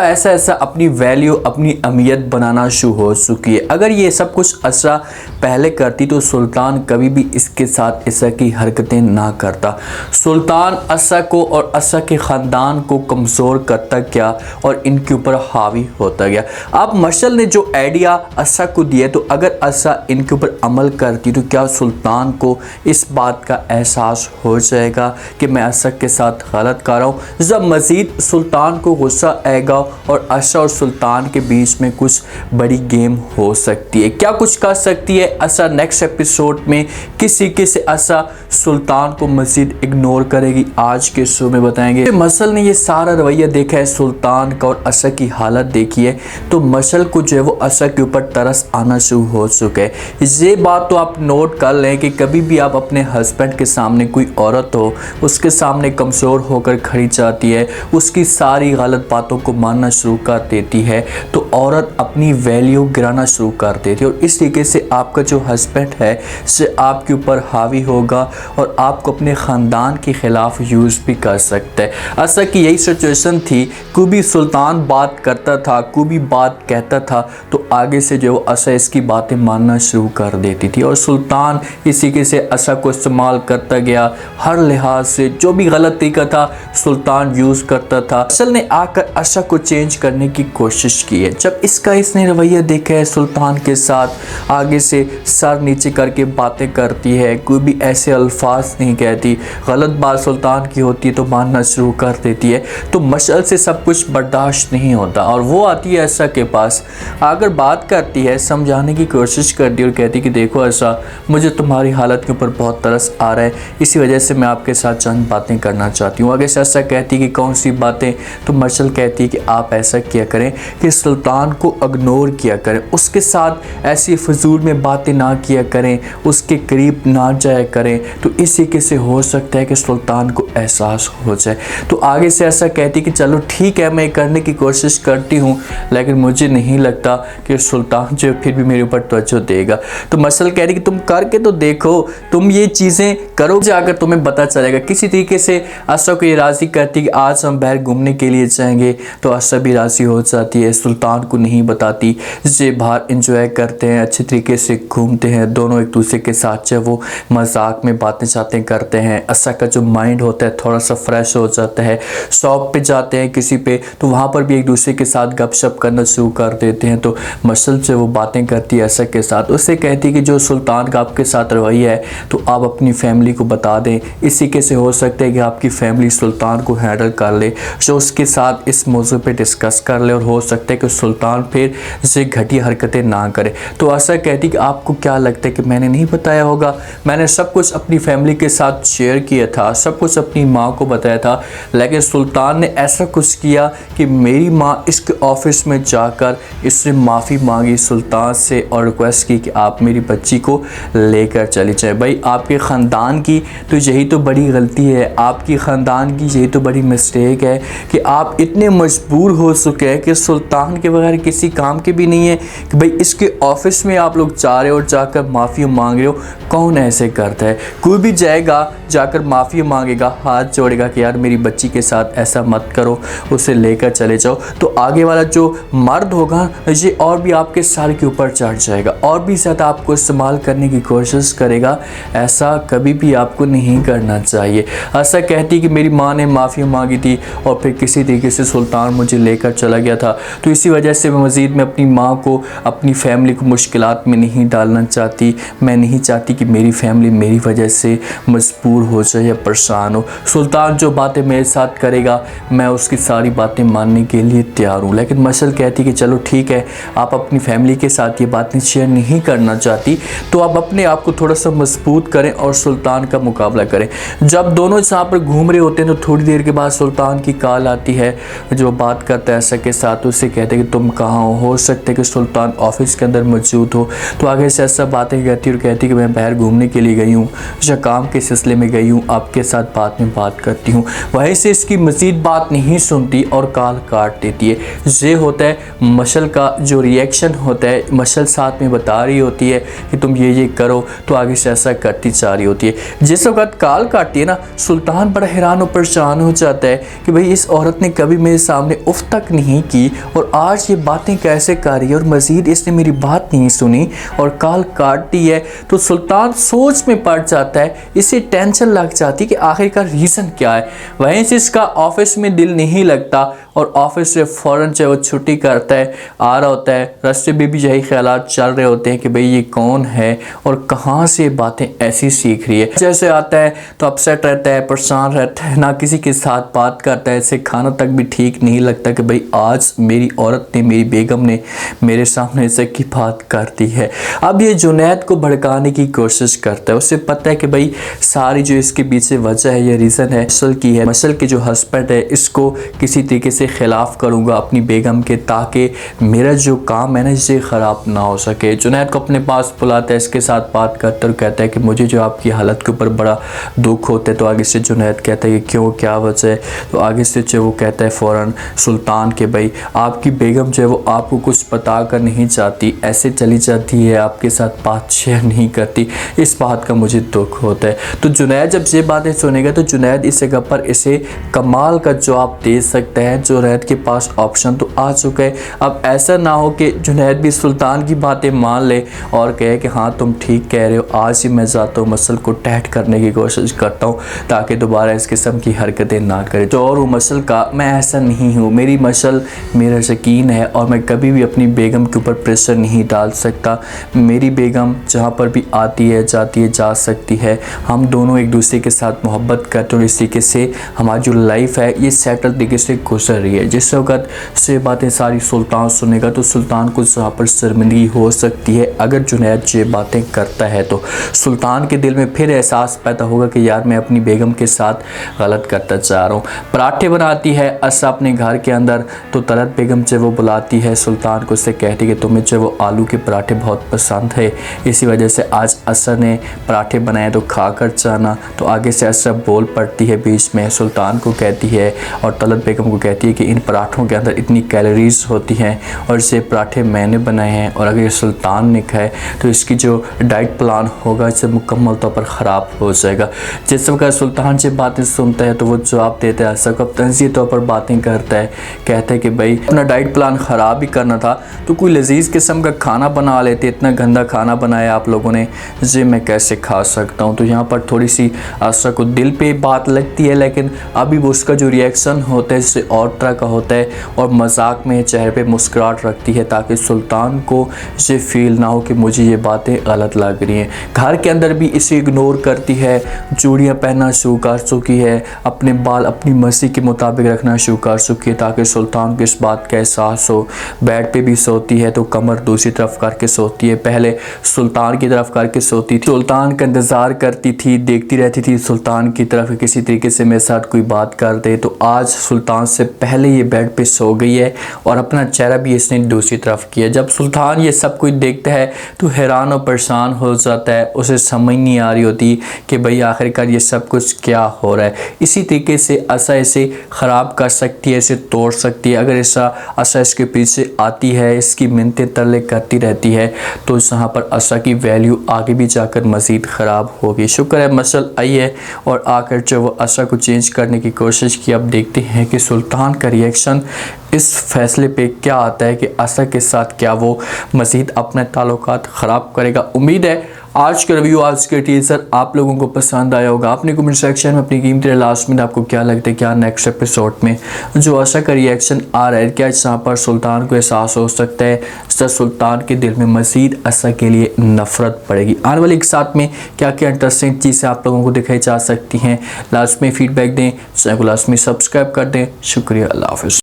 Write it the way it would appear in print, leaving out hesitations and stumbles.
ऐसा ऐसा अपनी वैल्यू अपनी अहमियत बनाना शुरू हो चुकी है। अगर ये सब कुछ असरा पहले करती तो सुल्तान कभी भी इसके साथ ऐसा की हरकतें ना करता। सुल्तान असरा को और असरा के ख़ानदान को कमज़ोर करता गया और इनके ऊपर हावी होता गया। अब मशअल ने जो आइडिया असरा को दिया तो अगर असरा इनके ऊपर अमल करती तो क्या सुल्तान को इस बात का एहसास हो जाएगा कि मैं असरा के साथ गलत कर रहा हूँ। जब मज़ीद सुल्तान को गुस्सा आएगा और असरा और सुल्तान के बीच में कुछ बड़ी गेम हो सकती है। क्या कुछ कर सकती है असरा नेक्स्ट एपिसोड में, किस तरीके से असरा सुल्तान को मज़ीद इग्नोर करेगी, आज के शो में बताएंगे। मशअल ने ये सारा रवैया देखा है सुल्तान का और असरा की हालत देखी है तो मशअल को जो है वो असरा के ऊपर तरस आना शुरू हो चुका है। ये बात तो आप नोट कर लें कि कभी भी आप अपने हस्बैंड के सामने कोई औरत हो उसके सामने कमज़ोर होकर खड़ी जाती है, उसकी सारी गलत बातों को मानना शुरू कर देती है तो औरत अपनी वैल्यू गिराना शुरू कर देती है और इस तरीके से आपका जो हस्बैंड है से आपके ऊपर हावी होगा और आपको अपने ख़ानदान के ख़िलाफ़ यूज़ भी कर सकता है। असरा की यही सिचुएशन थी, कोई भी सुल्तान बात करता था, कोई भी बात कहता था तो आगे से जो असरा इसकी बातें मानना शुरू कर देती थी और सुल्तान इस तरीके से असरा को इस्तेमाल करता गया। हर लिहाज से जो भी गलत तरीका था सुल्तान यूज़ करता था। असल ने आकर असरा को चेंज करने की कोशिश की है। जब इसने रवैया देखा है सुल्तान के साथ, आगे से सर नीचे करके बातें करती है, कोई भी ऐसे अल्फाज नहीं कहती, गलत बात सुल्तान की होती है तो मानना शुरू कर देती है तो मशअल से सब कुछ बर्दाश्त नहीं होता और वो आती है असरा के पास, आकर बात करती है, समझाने की कोशिश करती है और कहती कि देखो असरा, मुझे तुम्हारी हालत के ऊपर बहुत तरस आ रहा है, इसी वजह से मैं आपके साथ चंद बातें करना चाहती हूँ। आगे से असरा कहती कि कौन सी बातें, तो मशअल कहती है कि आप ऐसा किया करें कि सुल्तान को इग्नोर किया करें, उसके साथ ऐसी फजूल में बातें ना किया करें, उसके करीब ना जाया करें तो इस तरीके से हो सकता है कि सुल्तान को एहसास हो जाए। तो आगे से ऐसा कहती कि चलो ठीक है मैं करने की कोशिश करती हूँ लेकिन मुझे नहीं लगता कि सुल्तान जो फिर भी मेरे ऊपर तवज्जो देगा। तो मशअल कह रही कि तुम करके तो देखो, तुम ये चीज़ें करो जाकर तुम्हें पता चलेगा। किसी तरीके से असरा को ये राज़ी करती कि आज हम बाहर घूमने के लिए जाएंगे तो असरा भी राज़ी हो जाती है, सुल्तान को नहीं बताती। ये बाहर इंजॉय करते हैं, अच्छे तरीके से घूमते हैं, दोनों एक दूसरे के साथ जो वो मजाक में बातें शातें करते हैं। असरा का जो माइंड होता है थोड़ा सा फ्रेश हो जाता है। शॉप पे जाते हैं किसी पे तो वहाँ पर भी एक दूसरे के साथ गपशप करना शुरू कर देते हैं तो मशअल से वो बातें करती है असरा के साथ। उससे कहती कि जो सुल्तान का आपके साथ रवैया है तो आप अपनी फैमिली को बता दें, इसी के से हो सकता है कि आपकी फैमिली सुल्तान को हैंडल कर ले, जो उसके साथ इस मौजू पे डिस्कस कर ले और हो सकता है कि सुल्तान फिर इसे घटिया हरकतें ना करे। तो असरा कहती कि आपको क्या लगता है कि मैंने नहीं बताया होगा, मैंने सब कुछ अपनी फैमिली के साथ शेयर किया था, सब कुछ अपनी माँ को बताया था, लेकिन सुल्तान ने ऐसा कुछ किया कि मेरी माँ इसके ऑफिस में जाकर इससे माफ़ी मांगी सुल्तान से और रिक्वेस्ट की कि आप मेरी बच्ची को लेकर चली जाए। भाई आपके ख़ानदान की तो यही तो बड़ी गलती है, आपकी ख़ानदान की यही तो बड़ी मिस्टेक है कि आप इतने मजबूर हो चुके हैं कि सुल्तान के बगैर किसी काम के भी नहीं है कि भाई इसके ऑफिस में आप लोग जा रहे हो और जाकर माफ़ी मांग रहे हो। कौन ऐसे करता है? कोई भी जाएगा जाकर माफ़ी मांगेगा, हाथ जोड़ेगा कि यार मेरी बच्ची के साथ ऐसा मत करो, उसे लेकर चले जाओ, तो आगे वाला जो मर्द होगा ये और भी आपके सर के ऊपर चढ़ जाएगा और भी ज़्यादा आपको इस्तेमाल करने की कोशिश करेगा। ऐसा कभी भी आपको नहीं करना चाहिए। ऐसा कहती कि मेरी माँ ने माफ़ी मांगी थी और फिर किसी तरीके से सुल्तान मुझे लेकर चला गया था तो इसी वजह से मैं अपनी माँ को अपनी फैमिली को मुश्किलात में नहीं डालना चाहती। मैं नहीं चाहती कि मेरी फैमिली मेरी वजह से मजबूर हो जाए या परेशान हो। सुल्तान जो बातें मेरे साथ करेगा मैं उसकी सारी बातें मानने के लिए तैयार हूँ। लेकिन मशअल कहती कि चलो ठीक है, आप अपनी फैमिली के साथ ये बातें शेयर नहीं करना चाहती तो आप अपने आप को थोड़ा सा मजबूत करें और सुल्तान का मुकाबला करें। जब दोनों यहाँ पर घूम रहे होते हैं तो थोड़ी देर के बाद सुल्तान की कॉल आती है, जो बात करता है असरा के साथ, उससे कहते हैं कि तुम तुम कहाँ हो सकता है कि सुल्तान ऑफिस के अंदर मौजूद हो। तो आगे से ऐसा बातें कहती और कहती कि मैं बाहर घूमने के लिए गई हूँ या काम के सिलसिले में गई हूँ, आपके साथ बाद में बात करती हूँ। वहीं से इसकी मज़ीद बात नहीं सुनती और कॉल काट देती है। ये होता है मशल का जो रिएक्शन होता है, मशल साथ में बता रही होती है कि तुम ये करो, तो आगे से ऐसा करती जा रही होती है। जिस वक्त कॉल काटती है ना, सुल्तान बड़ा हैरान और परेशान हो जाता है कि भाई इस औरत ने कभी मेरे सामने उफ तक नहीं की और आज ये बातें कैसे कर रही है और मज़ीद इसने मेरी बात नहीं सुनी और कॉल काटती है। तो सुल्तान सोच में पड़ जाता है, इसे टेंशन लग जाती है कि आखिर का रीज़न क्या है। वहीं से इसका ऑफिस में दिल नहीं लगता और ऑफिस से फ़ौरन जो वो छुट्टी करता है, आ रहा होता है। रास्ते में भी यही ख्यालात चल रहे होते हैं कि भाई ये कौन है और कहाँ से बातें ऐसी सीख रही है। जैसे आता है तो अपसेट रहता है, परेशान रहता है, ना किसी के साथ बात करता है, इसे खाना तक भी ठीक नहीं लगता कि भाई आज मेरी औरत ने, मेरी बेगम ने मेरे सामने ऐसे की बात कर दी है। अब ये जुनैद को भड़काने की कोशिश करता है। उसे पता है कि भाई सारी जो इसके पीछे वजह है, ये रीज़न है मशल की है। मशल के जो हस्बैंड है, इसको किसी तरीके से खिलाफ़ करूँगा अपनी बेगम के, ताकि मेरा जो काम है ना इसे ख़राब ना हो सके। जुनैद को अपने पास बुलाता है, इसके साथ बात करता है और कहता है कि मुझे जो आपकी हालत के ऊपर बड़ा दुख होता है। तो आगे से जुनैद कहता है कि क्यों, क्या वजह है। तो आगे से जो वो कहता है फ़ौरन सुल्तान के भाई आपकी बेगम जो है वो आपको कुछ बता कर नहीं चाहती, ऐसे चली जाती है, आपके साथ बात शेयर नहीं करती, इस बात का मुझे दुख होता है। तो जुनैद जब ये बातें सुनेगा तो जुनैद इस जगह पर इसे कमाल का जवाब दे सकता है। जुनैद के पास ऑप्शन तो आ चुका है। अब ऐसा ना हो कि जुनैद भी सुल्तान की बातें मान ले और कहे कि हाँ तुम ठीक कह रहे हो, आज ही मैं जाता हूँ मसल को टैट करने की कोशिश करता हूँ ताकि दोबारा इस किस्म की हरकतें ना करे। तो और मसल का मैं ऐसा नहीं हूँ, मेरी मसल मेरा यकीन है और मैं कभी भी अपनी बेगम के ऊपर प्रेशर नहीं डाल सकता। मेरी बेगम जहाँ पर भी आती है, जाती है, जा सकती है। हम दोनों एक दूसरे के साथ मोहब्बत करते हैं और इस तरीके से हमारी जो लाइफ है ये सेटल तरीके से गुजर रही है। जिस वक्त से बातें सारी सुल्तान सुनेगा तो सुल्तान को यहाँ पर शर्मिंदगी हो सकती है। अगर जुनैद ये बातें करता है तो सुल्तान के दिल में फिर एहसास पैदा होगा कि यार मैं अपनी बेगम के साथ गलत करता जा रहा हूँ। पराठे बनाती है असा अपने घर के अंदर, तो तलत बेगम जो वो बुलाती है सुल्तान को, उससे कहती है कि तुम्हें जो वो आलू के पराठे बहुत पसंद है, इसी वजह से आज असर ने पराठे बनाए तो खा कर जाना। तो आगे से असर बोल पड़ती है बीच में, सुल्तान को कहती है और तलत बेगम को कहती है कि इन पराठों के अंदर इतनी कैलोरीज होती हैं और इसे पराठे मैंने बनाए हैं और अगर ये सुल्तान ने खाए तो इसकी जो डाइट प्लान होगा इसे मुकम्मल तौर पर ख़राब हो जाएगा। जिस वक्त सुल्तान से बातें सुनता है तो वो जवाब देता है, सब तंज़ीह तौर पर बातें करता है, कहता है कि भाई अपना डाइट प्लान ख़राब ही करना था तो कोई लजीज़ किस्म का खाना बना लेते, इतना गंदा खाना बनाया आप लोगों ने, जी मैं कैसे खा सकता हूँ। तो यहाँ पर थोड़ी सी आशा को दिल पे बात लगती है, लेकिन अभी वो उसका जो रिएक्शन होता है इससे और तरह का होता है और मजाक में चेहरे पे मुस्कुराहट रखती है ताकि सुल्तान को ये फील ना हो कि मुझे ये बातें गलत लग रही हैं। घर के अंदर भी इसे इग्नोर करती है, चूड़ियाँ पहनना शुरू कर चुकी है, अपने बाल अपनी मर्जी के मुताबिक रखना शुरू कर चुकी है ताकि सुल्तान को इस बात का एहसास हो। बेड पे भी सोती है तो कमर दूसरी तरफ करके सोती है, पहले सुल्तान की तरफ करके सोती थी, सुल्तान का इंतज़ार करती थी, देखती रहती थी सुल्तान की तरफ किसी तरीके से मेरे साथ कोई बात कर दे। तो आज सुल्तान से पहले ये बेड पे सो गई है और अपना चेहरा भी इसने दूसरी तरफ किया। जब सुल्तान ये सब कुछ देखता है तो हैरान और परेशान हो जाता है, उसे समझ नहीं आ रही होती कि भाई आखिरकार ये सब कुछ क्या हो रहा है। इसी तरीके से आशा इसे ख़राब कर सकती है, इसे तोड़ सकती है। अगर आशा इसके पीछे आती है, इसकी मिन्नतें तरले करती रहती है तो यहाँ पर आशा की वैल्यू आगे भी जाकर मज़ीद ख़राब होगी। शुक्र है मसल आई है और आकर जो वो आशा को चेंज करने की कोशिश की। अब देखते हैं कि सुल्तान का रिएक्शन इस फैसले पे क्या आता है कि आशा के साथ क्या वो मज़ीद अपने ताल्लुकात ख़राब करेगा। उम्मीद है आज का रिव्यू, आज के टीजर आप लोगों को पसंद आया होगा। अपने कमेंट सेक्शन में अपनी कीमती लास्ट में आपको क्या लगता है, क्या नेक्स्ट एपिसोड में जो आशा का रिएक्शन आ रहा है, क्या यहाँ पर सुल्तान को एहसास हो सकता है, सर सुल्तान के दिल में मज़ीद आशा के लिए नफ़रत पड़ेगी। आने वाले एक साथ में क्या क्या इंटरेस्टिंग चीज़ें आप लोगों को दिखाई जा सकती हैं, लास्ट में फीडबैक दें, चैनल को लास्ट में सब्सक्राइब कर दें। शुक्रिया, अल्लाह हाफ़िज़।